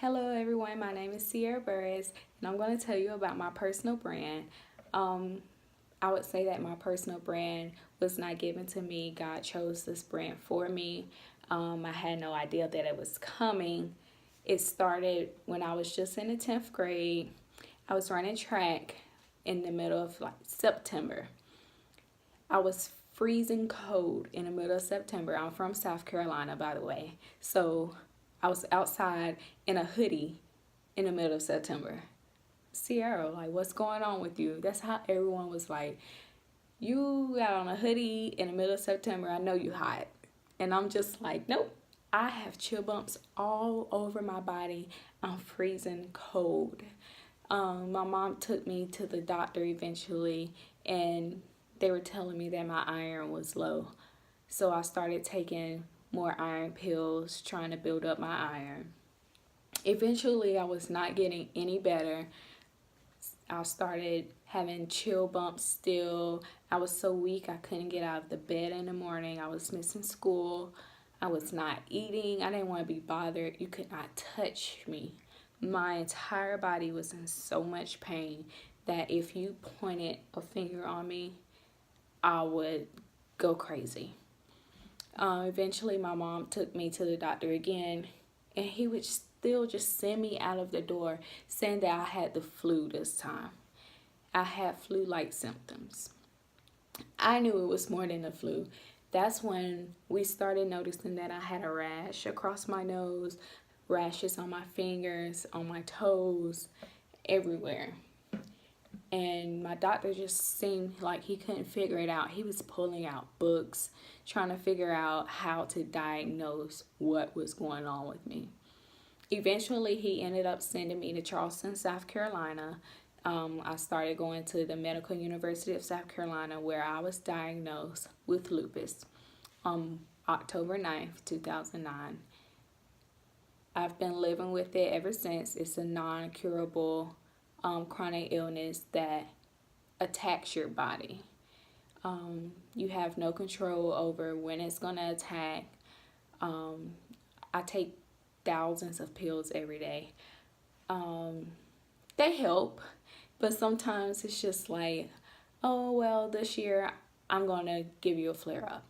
Hello everyone, my name is Sierra Burris and I'm going to tell you about my personal brand. I would say that my personal brand was not given to me. God chose this brand for me. I had no idea that it was coming. It started when I was just in the 10th grade. I was running track in the middle of September. I was freezing cold in the middle of September. I'm from South Carolina, by the way. So I was outside in a hoodie in the middle of September. Sierra, like, what's going on with you? That's how everyone was like, you got on a hoodie in the middle of September. I know you hot. And I'm just like, nope. I have chill bumps all over my body. I'm freezing cold. My mom took me to the doctor eventually, and they were telling me that my iron was low. So I started taking more iron pills, trying to build up my iron. Eventually, I was not getting any better. I started having chill bumps still. I was so weak I couldn't get out of the bed in the morning. I was missing school. I was not eating. I didn't want to be bothered. You could not touch me. My entire body was in so much pain that if you pointed a finger on me, I would go crazy. Eventually, my mom took me to the doctor again, and he would still just send me out of the door saying that I had the flu this time. I had flu-like symptoms. I knew it was more than the flu. That's when we started noticing that I had a rash across my nose, rashes on my fingers, on my toes, everywhere. And my doctor just seemed like he couldn't figure it out. He was pulling out books, trying to figure out how to diagnose what was going on with me. Eventually, he ended up sending me to Charleston, South Carolina. I started going to the Medical University of South Carolina, where I was diagnosed with lupus on October 9th, 2009. I've been living with it ever since. It's a non-curable chronic illness that attacks your body. You have no control over when it's going to attack. I take thousands of pills every day. They help, but sometimes it's just like, oh, well, this year I'm going to give you a flare-up.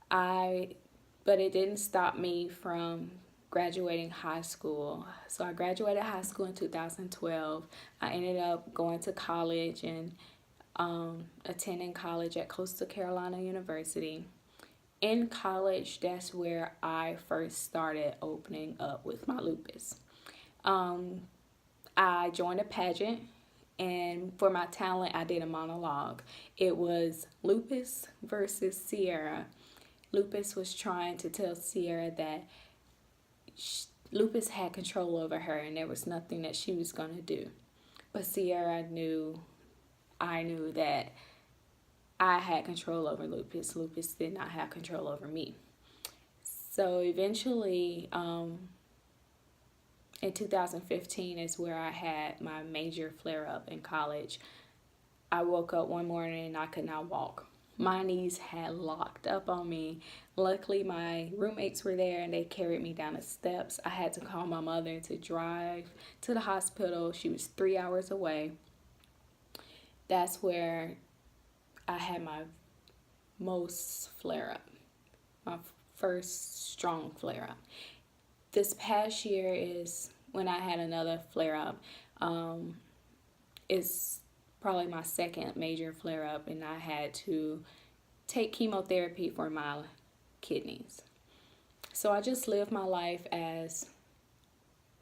But it didn't stop me from graduating high school. So I graduated high school in 2012. I ended up going to college and attending college at Coastal Carolina University. In college, that's where I first started opening up with my lupus. I joined a pageant, and for my talent, I did a monologue. It was Lupus versus Sierra. Lupus was trying to tell Sierra that lupus had control over her and there was nothing that she was going to do. But Sierra knew, I knew that I had control over lupus. Lupus did not have control over me. So eventually, in 2015 is where I had my major flare-up in college. I woke up one morning and I could not walk. My knees had locked up on me. Luckily, my roommates were there and they carried me down the steps. I had to call my mother to drive to the hospital. She was 3 hours away. That's where I had my most flare-up, my first strong flare-up. This past year is when I had another flare-up. It's probably my second major flare-up, and I had to take chemotherapy for my kidneys. So I just live my life as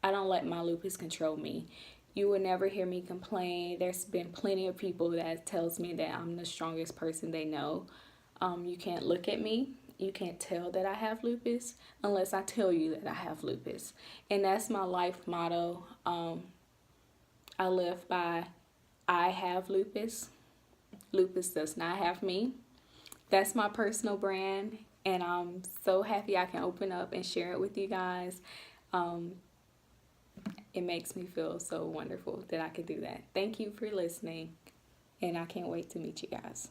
I don't let my lupus control me. You will never hear me complain. There's been plenty of people that tells me that I'm the strongest person they know. You can't look at me. You can't tell that I have lupus unless I tell you that I have lupus. And that's my life motto. I live by, I have lupus. Lupus does not have me. That's my personal brand, and I'm so happy I can open up and share it with you guys. It makes me feel so wonderful that I could do that. Thank you for listening, and I can't wait to meet you guys.